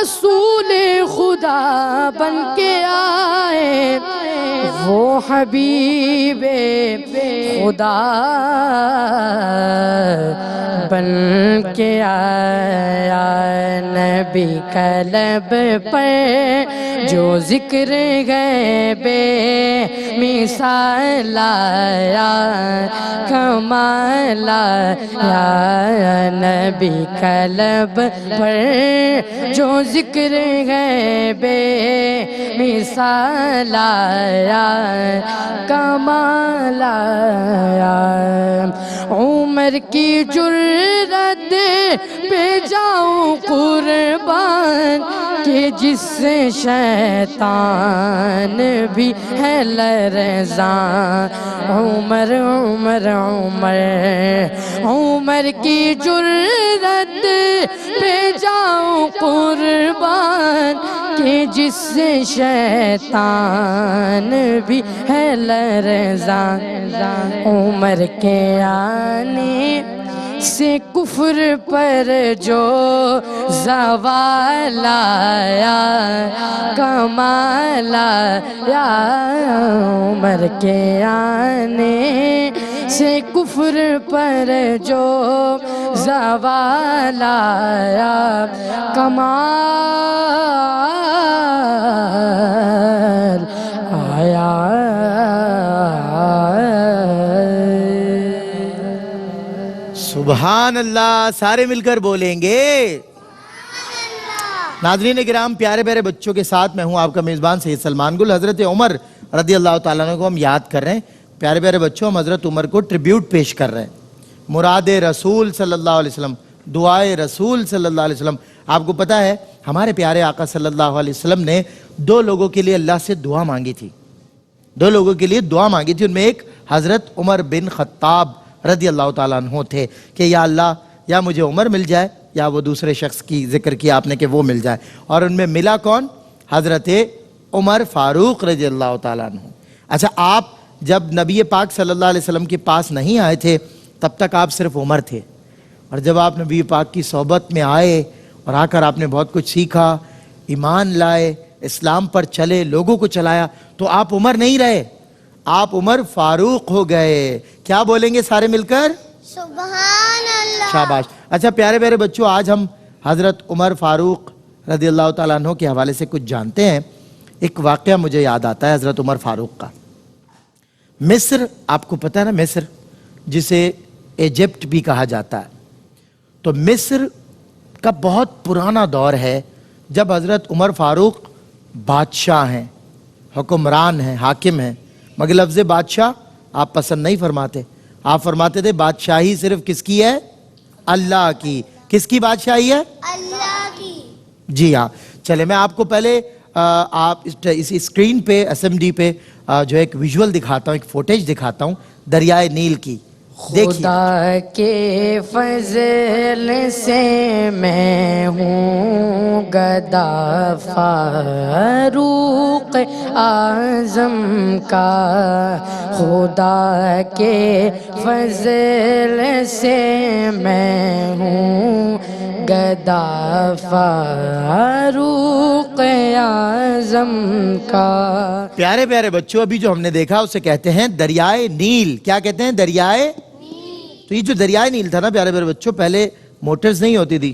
رسول خدا بن کے آئے، وہ حبیب خدا بن کے آیا، نبی کا لب پر جو ذکر غیب مثال آیا، کمال آیا، نبی کا لب پر جو ذکر غیب مثال آیا، کمال آیا، عمر کی جرأت پہ جاؤں قربان کہ جس سے شیطان بھی ہے لرزاں، عمر عمر عمر عمر کی جرأت پہ جاؤں قربان کہ جس سے شیطان بھی ہے لرزاں، عمر کے آنے سے کفر پر جو زوال آیا، کمال آیا، عمر کے آنے سے کفر پر جو زوال آیا، کمال آیا۔ سبحان اللہ، سارے مل کر بولیں گے۔ ناظرین کرام، پیارے پیارے بچوں کے ساتھ میں ہوں آپ کا میزبان سید سلمان گل۔ حضرت عمر رضی اللہ تعالیٰ عنہ کو ہم یاد کر رہے ہیں۔ پیارے پیارے بچوں، ہم حضرت عمر کو ٹریبیوٹ پیش کر رہے ہیں۔ مراد رسول صلی اللہ علیہ وسلم، دعائے رسول صلی اللہ علیہ وسلم۔ آپ کو پتا ہے ہمارے پیارے آقا صلی اللہ علیہ وسلم نے دو لوگوں کے لیے اللہ سے دعا مانگی تھی، دو لوگوں کے لیے دعا مانگی تھی۔ ان میں ایک حضرت عمر بن خطاب رضی اللہ تعالیٰ عنہ تھے کہ یا اللہ، یا مجھے عمر مل جائے یا وہ دوسرے شخص کی ذکر کیا آپ نے کہ وہ مل جائے، اور ان میں ملا کون؟ حضرت عمر فاروق رضی اللہ تعالیٰ عنہ۔ اچھا، آپ جب نبی پاک صلی اللہ علیہ وسلم کے پاس نہیں آئے تھے تب تک آپ صرف عمر تھے، اور جب آپ نبی پاک کی صحبت میں آئے اور آ کر آپ نے بہت کچھ سیکھا، ایمان لائے، اسلام پر چلے، لوگوں کو چلایا، تو آپ عمر نہیں رہے، آپ عمر فاروق ہو گئے۔ کیا بولیں گے سارے مل کر؟ سبحان اللہ۔ شاباش۔ اچھا پیارے پیارے بچوں، آج ہم حضرت عمر فاروق رضی اللہ تعالیٰ عنہ کے حوالے سے کچھ جانتے ہیں۔ ایک واقعہ مجھے یاد آتا ہے حضرت عمر فاروق کا۔ مصر، آپ کو پتہ ہے نا، مصر جسے ایجپٹ بھی کہا جاتا ہے، تو مصر کا بہت پرانا دور ہے جب حضرت عمر فاروق بادشاہ ہیں، حکمران ہیں، حاکم ہیں، مگر لفظ بادشاہ آپ پسند نہیں فرماتے، آپ فرماتے تھے بادشاہی صرف کس کی ہے؟ اللہ کی۔ کس کی بادشاہی ہے؟ اللہ کی۔ جی ہاں، چلے میں آپ کو پہلے آپ اس اسکرین پہ SMD پہ جو ایک ویژول دکھاتا ہوں، ایک فوٹیج دکھاتا ہوں دریائے نیل کی۔ دیکھیے، خدا کے فضل سے میں ہوں گدا فاروق اعظم کا، خدا کے فضل سے میں ہوں گدا فاروق اعظم کا۔ پیارے پیارے بچوں، ابھی جو ہم نے دیکھا اسے کہتے ہیں دریائے نیل۔ کیا کہتے ہیں؟ دریائے نیل۔ تو یہ جو دریائے نیل تھا نا پیارے پیارے بچوں، پہلے موٹرز نہیں ہوتی تھی۔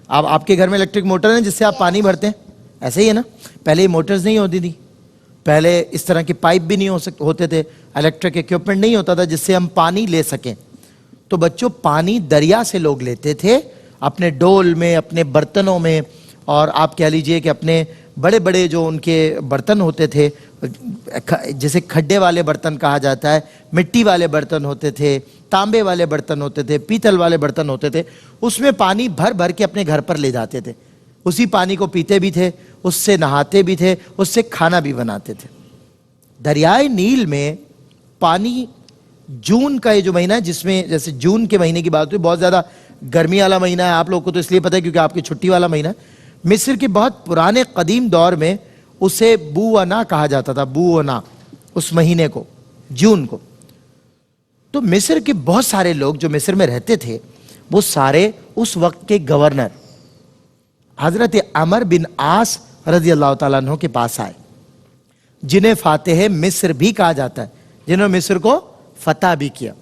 اب آپ کے گھر میں الیکٹرک موٹر ہیں جس سے آپ پانی بھرتے ہیں، ایسے ہی ہے نا؟ پہلے یہ موٹرز نہیں ہوتی تھی، پہلے اس طرح کے پائپ بھی نہیں ہوتے تھے، الیکٹرک ایکوپمنٹ نہیں ہوتا تھا جس سے ہم پانی لے سکیں۔ تو بچوں، پانی دریا سے لوگ لیتے تھے اپنے ڈول میں، اپنے برتنوں میں، اور آپ کہہ لیجئے کہ اپنے بڑے بڑے جو ان کے برتن ہوتے تھے، جیسے کھڈے والے برتن کہا جاتا ہے، مٹی والے برتن ہوتے تھے، تانبے والے برتن ہوتے تھے، پیتل والے برتن ہوتے تھے، اس میں پانی بھر بھر کے اپنے گھر پر لے جاتے تھے، اسی پانی کو پیتے بھی تھے، اس سے نہاتے بھی تھے، اس سے کھانا بھی بناتے تھے۔ دریائے نیل میں پانی جون کا یہ جو مہینہ ہے، جس میں جیسے جون کے مہینے کی بات ہوئی، بہت زیادہ گرمی والا مہینہ ہے، آپ لوگوں کو تو اس لیے پتہ ہے کیونکہ آپ کی چھٹی والا مہینہ ہے۔ مصر کے بہت پرانے قدیم دور میں اسے بونا کہا جاتا تھا، بونا، اس مہینے کو، جون کو۔ تو مصر کے بہت سارے لوگ جو مصر میں رہتے تھے وہ سارے اس وقت کے گورنر، حضرت عمر بن عاص رضی اللہ تعالیٰ عنہ کے پاس آئے، جنہیں فاتح مصر بھی کہا جاتا ہے، جنہوں نے مصر کو فتح بھی کیا.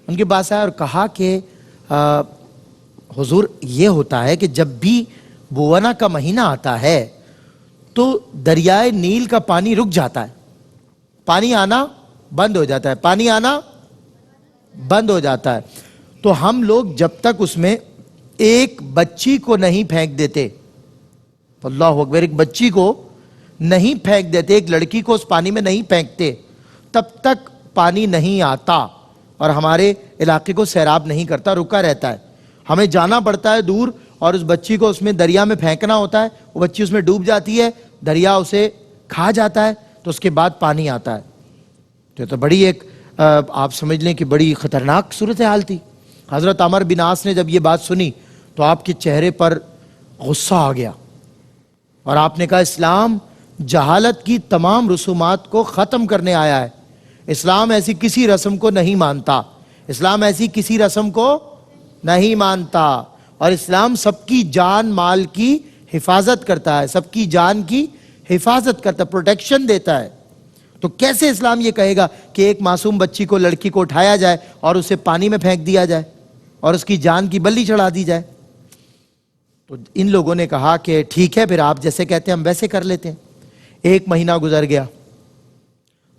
ان کے پاس آئے اور کہا کہ حضور یہ ہوتا ہے کہ جب بھی بوانا کا مہینہ آتا ہے تو دریائے نیل کا پانی رک جاتا ہے، پانی آنا بند ہو جاتا ہے، پانی آنا بند ہو جاتا ہے. تو ہم لوگ جب تک اس میں ایک بچی کو نہیں پھینک دیتے، اللہ اکبر، ایک بچی کو نہیں پھینک دیتے، ایک لڑکی کو اس پانی میں نہیں پھینکتے، تب تک پانی نہیں آتا اور ہمارے علاقے کو سیراب نہیں کرتا، رکا رہتا ہے. ہمیں جانا پڑتا ہے دور اور اس بچی کو اس میں دریا میں پھینکنا ہوتا ہے، وہ بچی اس میں ڈوب جاتی ہے، دریا اسے کھا جاتا ہے، تو اس کے بعد پانی آتا ہے. تو بڑی ایک آپ سمجھ لیں کہ بڑی خطرناک صورتحال تھی. حضرت عمر بن عاص نے جب یہ بات سنی تو آپ کے چہرے پر غصہ آ گیا اور آپ نے کہا اسلام جہالت کی تمام رسومات کو ختم کرنے آیا ہے. اسلام ایسی کسی رسم کو نہیں مانتا، اسلام ایسی کسی رسم کو نہیں مانتا، اور اسلام سب کی جان مال کی حفاظت کرتا ہے، سب کی جان کی حفاظت کرتا ہے، پروٹیکشن دیتا ہے. تو کیسے اسلام یہ کہے گا کہ ایک معصوم بچی کو، لڑکی کو اٹھایا جائے اور اسے پانی میں پھینک دیا جائے اور اس کی جان کی بلی چڑھا دی جائے؟ تو ان لوگوں نے کہا کہ ٹھیک ہے، پھر آپ جیسے کہتے ہیں ہم ویسے کر لیتے ہیں. 1 مہینہ گزر گیا،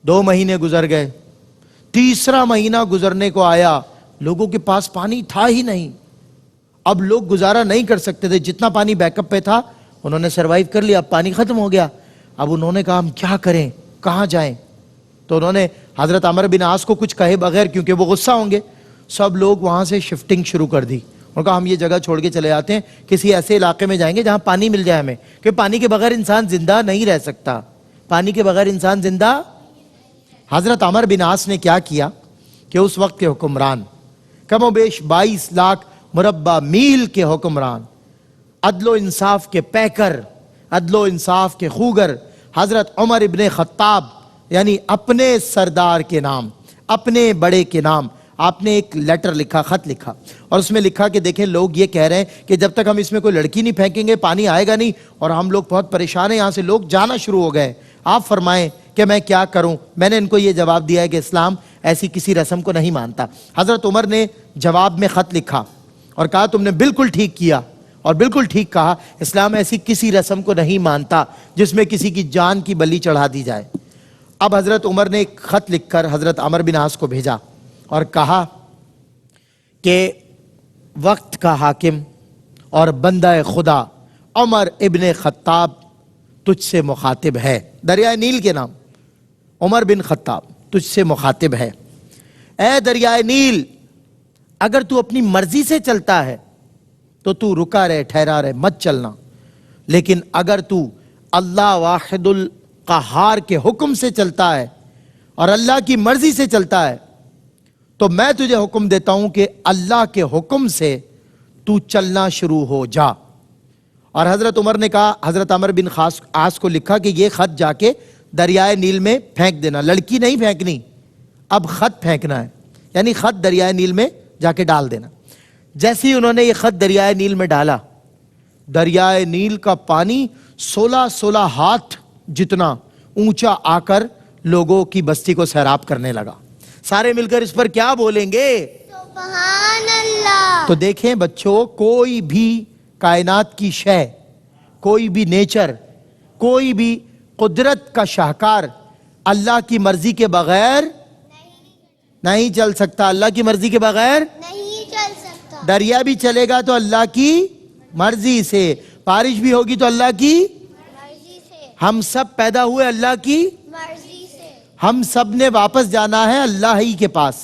2 مہینے گزر گئے، تیسرا مہینہ گزرنے کو آیا، لوگوں کے پاس پانی تھا ہی نہیں. اب لوگ گزارا نہیں کر سکتے تھے، جتنا پانی بیک اپ پہ تھا انہوں نے سروائیو کر لیا، اب پانی ختم ہو گیا. اب انہوں نے کہا ہم کیا کریں، کہاں جائیں؟ تو انہوں نے حضرت عمر بن عاص کو کچھ کہے بغیر، کیونکہ وہ غصہ ہوں گے، سب لوگ وہاں سے شفٹنگ شروع کر دی. انہوں نے کہا ہم یہ جگہ چھوڑ کے چلے آتے ہیں، کسی ایسے علاقے میں جائیں گے جہاں پانی مل جائے ہمیں، کہ پانی کے بغیر انسان زندہ نہیں رہ سکتا، پانی کے بغیر انسان زندہ. حضرت عمر بن عاص نے کیا کیا کہ اس وقت کے حکمران، کم و بیش 22 لاکھ مربع میل کے حکمران، عدل و انصاف کے پیکر، عدل و انصاف کے خوگر، حضرت عمر ابن خطاب، یعنی اپنے سردار کے نام، اپنے بڑے کے نام آپ نے ایک لیٹر لکھا، خط لکھا، اور اس میں لکھا کہ دیکھیں لوگ یہ کہہ رہے ہیں کہ جب تک ہم اس میں کوئی لڑکی نہیں پھینکیں گے پانی آئے گا نہیں، اور ہم لوگ بہت پریشان ہیں، یہاں سے لوگ جانا شروع ہو گئے، آپ فرمائیں کہ میں کیا کروں؟ میں نے ان کو یہ جواب دیا ہے کہ اسلام ایسی کسی رسم کو نہیں مانتا. حضرت عمر نے جواب میں خط لکھا اور کہا تم نے بالکل ٹھیک کیا اور بالکل ٹھیک کہا، اسلام ایسی کسی رسم کو نہیں مانتا جس میں کسی کی جان کی بلی چڑھا دی جائے. اب حضرت عمر نے ایک خط لکھ کر حضرت عمر بن عاص کو بھیجا اور کہا کہ وقت کا حاکم اور بندہ خدا عمر ابن خطاب تجھ سے مخاطب ہے. دریائے نیل کے نام عمر بن خطاب تجھ سے مخاطب ہے. اے دریائے نیل، اگر تو اپنی مرضی سے چلتا ہے تو تو رکا رہے، ٹھہرا رہے، مت چلنا. لیکن اگر تو اللہ واحد القہار کے حکم سے چلتا ہے اور اللہ کی مرضی سے چلتا ہے تو میں تجھے حکم دیتا ہوں کہ اللہ کے حکم سے تو چلنا شروع ہو جا. اور حضرت عمر نے کہا، حضرت عمر بن عاص کو لکھا کہ یہ خط جا کے دریائے نیل میں پھینک دینا. لڑکی نہیں پھینکنی، اب خط پھینکنا ہے، یعنی خط دریائے نیل میں جا کے ڈال دینا. جیسے ہی انہوں نے یہ خط دریائے نیل میں ڈالا، دریائے نیل کا پانی 16 ہاتھ جتنا اونچا آ کر لوگوں کی بستی کو سیراب کرنے لگا. سارے مل کر اس پر کیا بولیں گے؟ سبحان اللہ. تو دیکھیں بچوں، کوئی بھی کائنات کی شے، کوئی بھی نیچر، کوئی بھی قدرت کا شاہکار اللہ کی مرضی کے بغیر نہیں چل سکتا. اللہ کی مرضی کے بغیر نہیں چل سکتا. دریا بھی چلے گا تو اللہ کی مرضی سے، بارش بھی ہوگی تو اللہ کی مرضی سے. ہم سب پیدا ہوئے اللہ کی مرضی سے. ہم سب نے واپس جانا ہے اللہ ہی کے پاس،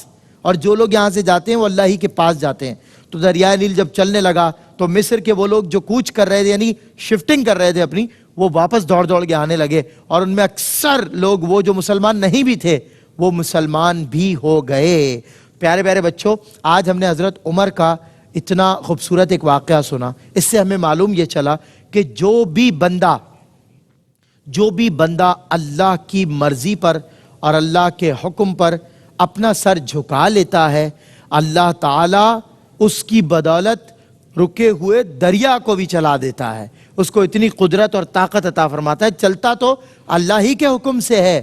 اور جو لوگ یہاں سے جاتے ہیں وہ اللہ ہی کے پاس جاتے ہیں. تو دریائے نیل جب چلنے لگا تو مصر کے وہ لوگ جو کوچ کر رہے تھے، یعنی شفٹنگ کر رہے تھے اپنی، وہ واپس دوڑ کے آنے لگے، اور ان میں اکثر لوگ وہ جو مسلمان نہیں بھی تھے وہ مسلمان بھی ہو گئے. پیارے پیارے بچوں، آج ہم نے حضرت عمر کا اتنا خوبصورت ایک واقعہ سنا. اس سے ہمیں معلوم یہ چلا کہ جو بھی بندہ اللہ کی مرضی پر اور اللہ کے حکم پر اپنا سر جھکا لیتا ہے، اللہ تعالی اس کی بدولت رکے ہوئے دریا کو بھی چلا دیتا ہے، اس کو اتنی قدرت اور طاقت عطا فرماتا ہے. چلتا تو اللہ ہی کے حکم سے ہے،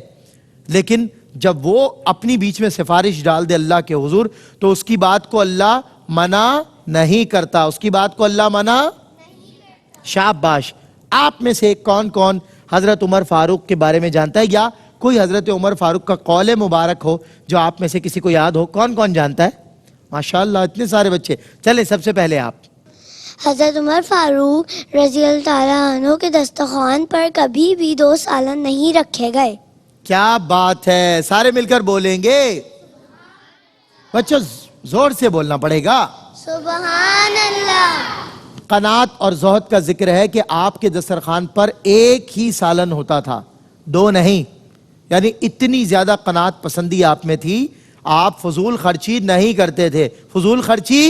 لیکن جب وہ اپنی بیچ میں سفارش ڈال دے اللہ کے حضور تو اس کی بات کو اللہ منع نہیں کرتا، اس کی بات کو اللہ منع. شاباش. آپ میں سے کون کون حضرت عمر فاروق کے بارے میں جانتا ہے، یا کوئی حضرت عمر فاروق کا قول مبارک ہو جو آپ میں سے کسی کو یاد ہو؟ کون کون جانتا ہے؟ ماشاءاللہ اتنے سارے بچے. چلے سب سے پہلے آپ. حضرت عمر فاروق رضی اللہ تعالیٰ عنہ کے دسترخوان پر کبھی بھی 2 سالن نہیں رکھے گئے. کیا بات ہے، سارے مل کر بولیں گے. بچوں زور سے بولنا پڑے گا. سبحان اللہ. قناعت اور زہد کا ذکر ہے کہ آپ کے دسترخوان پر ایک ہی سالن ہوتا تھا، 2 نہیں. یعنی اتنی زیادہ قناعت پسندی آپ میں تھی، آپ فضول خرچی نہیں کرتے تھے. فضول خرچی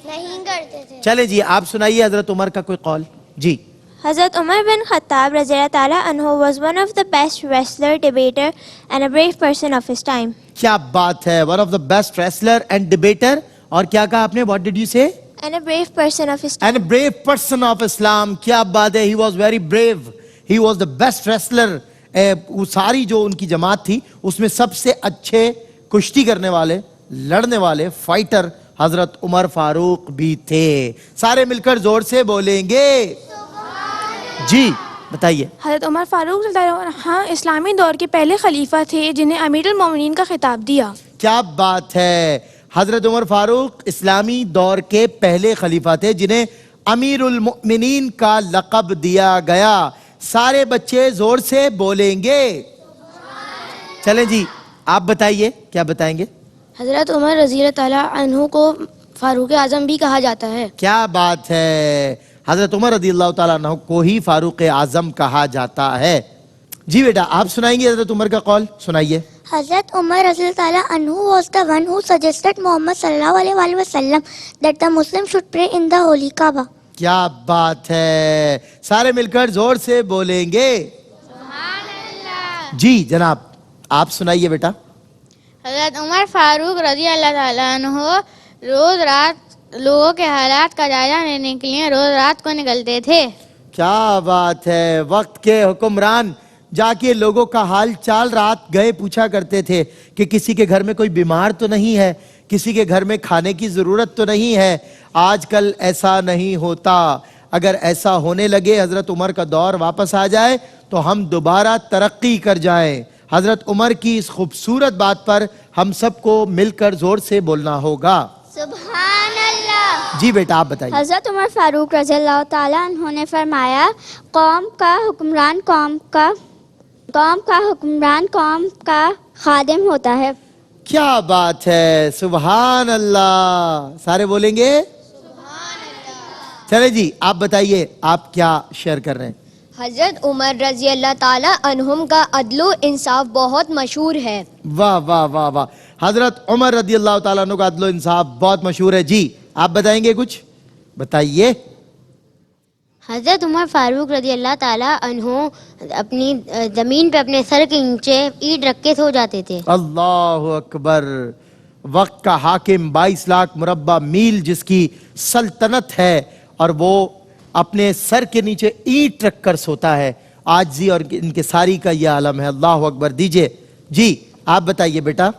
نہیں کرتے تھے. چلے جی آپ سنائیے حضرت عمر کا کوئی قول. جی. Hazrat Umar bin Khattab رضی اللہ تعالیٰ عنہ was one of the best wrestler, debater and a brave person of his time. کیا بات ہے، one of the best wrestler and debater. اور کیا کہا آپ نے؟ what did you say? And a brave person of his time. and a brave person of Islam. کیا بات ہے، he was very brave, he was the best wrestler. وہ ساری جو ان کی جماعت تھی اس میں سب سے اچھے کشتی کرنے والے، لڑنے والے، فائٹر حضرت عمر فاروق بھی تھے. سارے مل کر زور سے بولیں گے. جی بتائیے. حضرت عمر فاروق رضی اللہ عنہ اسلامی دور کے پہلے خلیفہ تھے جنہیں امیر المومنین کا خطاب دیا. کیا بات ہے، حضرت عمر فاروق اسلامی دور کے پہلے خلیفہ تھے جنہیں امیر المؤمنین کا لقب دیا گیا. سارے بچے زور سے بولیں گے. چلیں جی آپ بتائیے، کیا بتائیں گے؟ حضرت عمر رضی اللہ تعالیٰ عنہ کو فاروق اعظم بھی کہا جاتا ہے. کیا بات ہے، حضرت عمر رضی اللہ تعالیٰ عنہ کو ہی فاروق اعظم کہا جاتا ہے. جی بیٹا آپ سنائیں گے حضرت عمر کا قول؟ سنائیے. حضرت عمر رضی اللہ تعالیٰ عنہ was the one who suggested Muhammad صلی اللہ علیہ وآلہ وسلم that the Muslim should pray in the holy Kaaba. کیا بات ہے، سارے مل کر زور سے بولیں گے. جی جناب آپ سنائیے بیٹا. حضرت عمر فاروق رضی اللہ تعالیٰ عنہ روز رات لوگوں کے حالات کا جائزہ لینے کے لیے روز رات کو نکلتے تھے. کیا بات ہے، وقت کے حکمران جا کے لوگوں کا حال چال رات گئے پوچھا کرتے تھے کہ کسی کے گھر میں کوئی بیمار تو نہیں ہے، کسی کے گھر میں کھانے کی ضرورت تو نہیں ہے. آج کل ایسا نہیں ہوتا. اگر ایسا ہونے لگے، حضرت عمر کا دور واپس آ جائے تو ہم دوبارہ ترقی کر جائیں. حضرت عمر کی اس خوبصورت بات پر ہم سب کو مل کر زور سے بولنا ہوگا. سبحان اللہ. جی بیٹا آپ بتائیے. حضرت عمر فاروق رضی اللہ تعالیٰ عنہ نے فرمایا قوم کا حکمران قوم کا خادم ہوتا ہے. کیا بات ہے، سبحان اللہ. سارے بولیں گے. چلے جی آپ بتائیے آپ کیا شیئر کر رہے ہیں. حضرت عمر رضی اللہ تعالیٰ عنہم کا عدل و انصاف بہت مشہور ہے. واہ واہ واہ واہ. حضرت عمر رضی اللہ تعالیٰ عنہ کا عدل و انصاف بہت مشہور ہے. جی آپ بتائیں گے کچھ؟ بتائیے. حضرت عمر فاروق رضی اللہ تعالیٰ عنہ اپنی زمین پہ اپنے سر کے نیچے اینٹ رکھ کے سو جاتے تھے. اللہ اکبر. وقت کا حاکم 22 لاکھ مربع میل جس کی سلطنت ہے اور وہ اپنے سر کے نیچے اینٹ رکھ کر سوتا ہے. عاجزی اور ان کے ساری کا یہ عالم ہے. اللہ اکبر. دیجئے. جی آپ بتائیے بیٹا.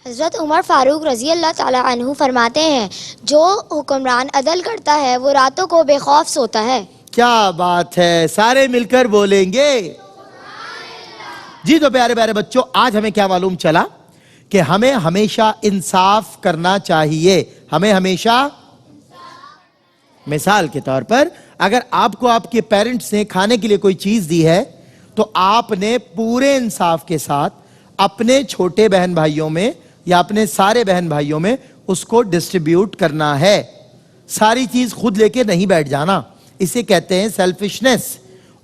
حضرت عمر فاروق رضی اللہ تعالیٰ عنہ فرماتے ہیں جو حکمران عدل کرتا ہے وہ راتوں کو بے خوف سوتا ہے. کیا بات ہے، سارے مل کر بولیں گے. جی تو پیارے پیارے بچوں آج ہمیں کیا معلوم چلا کہ ہمیں ہمیشہ انصاف کرنا چاہیے. ہمیں ہمیشہ، مثال کے طور پر اگر آپ کو آپ کے پیرنٹس نے کھانے کے لیے کوئی چیز دی ہے تو آپ نے پورے انصاف کے ساتھ اپنے چھوٹے بہن بھائیوں میں یا اپنے سارے بہن بھائیوں میں اس کو ڈسٹریبیوٹ کرنا ہے. ساری چیز خود لے کے نہیں بیٹھ جانا. اسے کہتے ہیں سیلفشنس،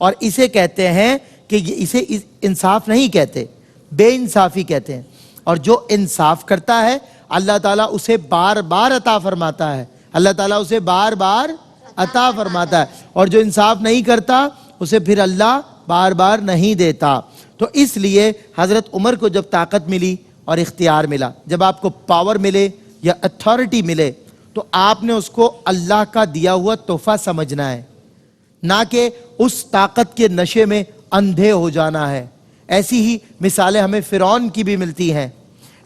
اور اسے کہتے ہیں کہ اسے انصاف نہیں کہتے، بے انصافی کہتے ہیں. اور جو انصاف کرتا ہے اللہ تعالیٰ اسے بار بار عطا فرماتا ہے. اللہ تعالیٰ اسے بار بار عطا فرماتا ہے، اور جو انصاف نہیں کرتا اسے پھر اللہ بار بار نہیں دیتا. تو اس لیے حضرت عمر کو جب طاقت ملی اور اختیار ملا، جب آپ کو پاور ملے یا اتھارٹی ملے تو آپ نے اس کو اللہ کا دیا ہوا تحفہ سمجھنا ہے، نہ کہ اس طاقت کے نشے میں اندھے ہو جانا ہے۔ ایسی ہی مثالیں ہمیں فرعون کی بھی ملتی ہیں،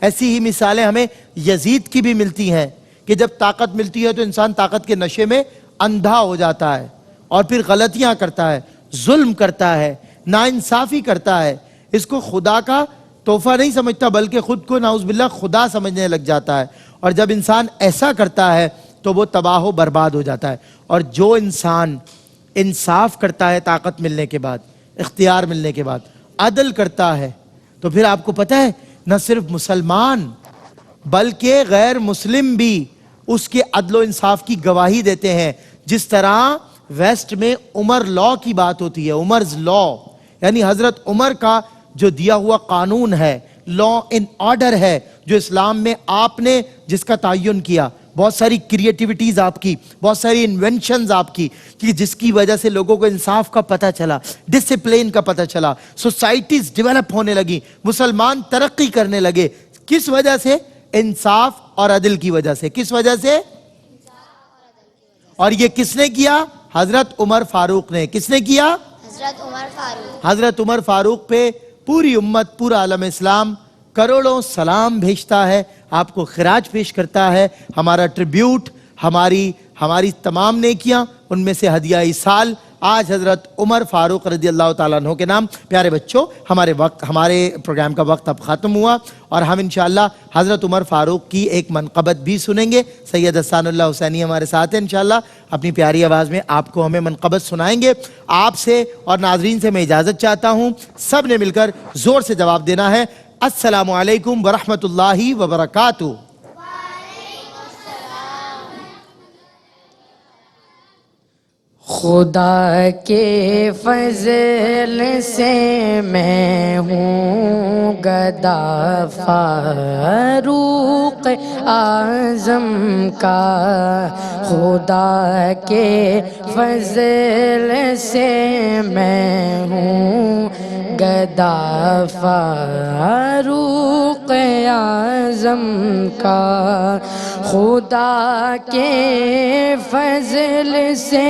ایسی ہی مثالیں ہمیں یزید کی بھی ملتی ہیں کہ جب طاقت ملتی ہے تو انسان طاقت کے نشے میں اندھا ہو جاتا ہے اور پھر غلطیاں کرتا ہے، ظلم کرتا ہے، ناانصافی کرتا ہے، اس کو خدا کا تحفہ نہیں سمجھتا بلکہ خود کو نعوذ باللہ خدا سمجھنے لگ جاتا ہے، اور جب انسان ایسا کرتا ہے تو وہ تباہ و برباد ہو جاتا ہے۔ اور جو انسان انصاف کرتا ہے طاقت ملنے کے بعد، اختیار ملنے کے بعد، عدل کرتا ہے، تو پھر آپ کو پتہ ہے نہ صرف مسلمان بلکہ غیر مسلم بھی اس کے عدل و انصاف کی گواہی دیتے ہیں۔ جس طرح ویسٹ میں عمر لا کی بات ہوتی ہے، عمرز لا، یعنی حضرت عمر کا جو دیا ہوا قانون ہے، لا ان آرڈر ہے جو اسلام میں آپ نے جس کا تعین کیا، بہت ساری کریٹیوٹیز آپ کی، بہت ساری انوینشنز آپ کی، کہ جس کی وجہ سے لوگوں کو انصاف کا پتہ چلا، ڈسپلین کا پتہ چلا، سوسائٹیز ڈیولپ ہونے لگی، مسلمان ترقی کرنے لگے۔ کس وجہ سے؟ انصاف اور عدل کی وجہ سے۔ کس وجہ سے؟ اور یہ کس نے کیا؟ حضرت عمر فاروق نے۔ کس نے کیا؟ حضرت عمر فاروق۔ حضرت عمر فاروق پہ پوری امت، پورا عالم اسلام کروڑوں سلام بھیجتا ہے، آپ کو خراج پیش کرتا ہے۔ ہمارا ٹریبیوٹ، ہماری تمام نیکیاں، ان میں سے ہدیہ سال آج حضرت عمر فاروق رضی اللہ تعالیٰ عنہ کے نام۔ پیارے بچوں، ہمارے پروگرام کا وقت اب ختم ہوا، اور ہم انشاءاللہ حضرت عمر فاروق کی ایک منقبت بھی سنیں گے۔ سید احسان اللہ حسینی ہمارے ساتھ ہیں، انشاءاللہ اپنی پیاری آواز میں آپ کو ہمیں منقبت سنائیں گے۔ آپ سے اور ناظرین سے میں اجازت چاہتا ہوں، سب نے مل کر زور سے جواب دینا ہے۔ السلام علیکم ورحمۃ اللہ وبرکاتہ۔ خدا کے فضل سے میں ہوں گدا فاروق اعظم کا، خدا کے فضل سے میں ہوں گدا فاروق اعظم کا، خدا کے فضل سے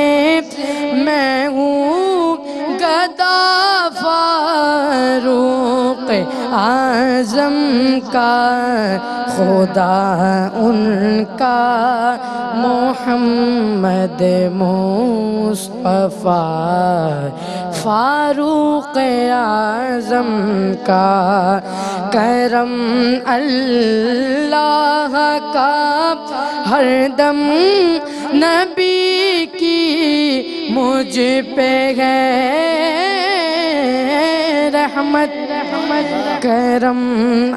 میں ہوں گدا فاروق اعظم کا، خدا ان کا محمد مصطفیٰ فاروق اعظم کا، کرم اللہ کا ہر دم نبی کی مجھ پہ ہے رحمت، کرم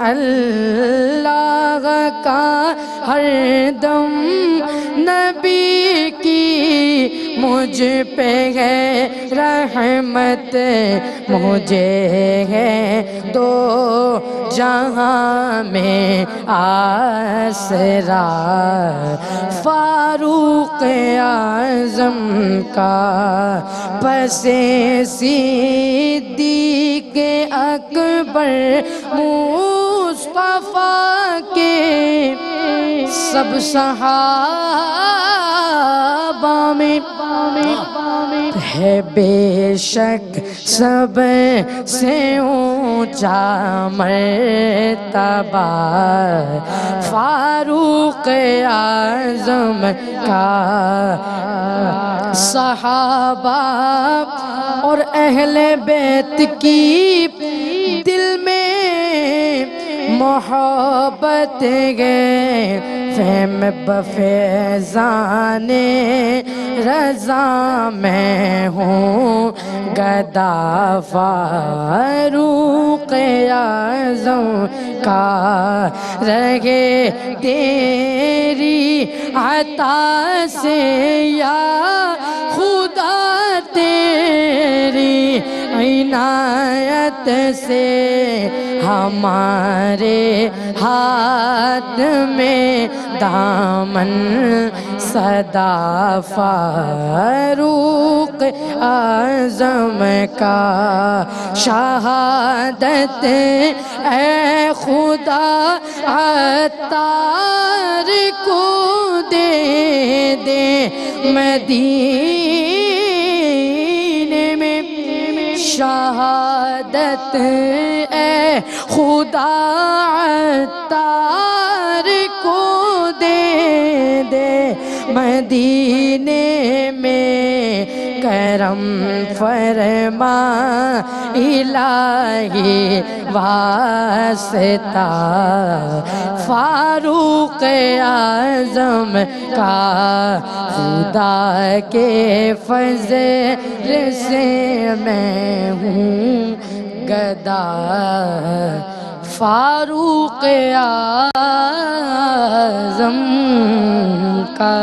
اللہ کا ہر دم نبی کی مجھ پہ ہے رحمت، مجھے ہے دو جہاں میں آسرا فاروق اعظم کا، پس صدیق اکبر مصطفیٰ کے سب صحابہ میں ہے بے شک سب سے اونچا مرتبہ فاروق اعظم کا، صحابہ اور اہل بیت کی دل میں محبت گئے، فہم بفیضان رضا میں ہوں گدا فاروق اعظم کا، رہے تیری عطا سے یا خدا تیری عنایت سے، ہمارے ہاتھ میں دامن صدا فاروق اعظم کا، شہادت اے خدا عطار کو دے دے مدینہ شہادت اے خدا عطار کو دے دے، مدینے میں کرم فرما الہی واسطہ، فاروق اعظم کا خدا کے فضل سے میں ہوں گدا، فاروق اعظم کا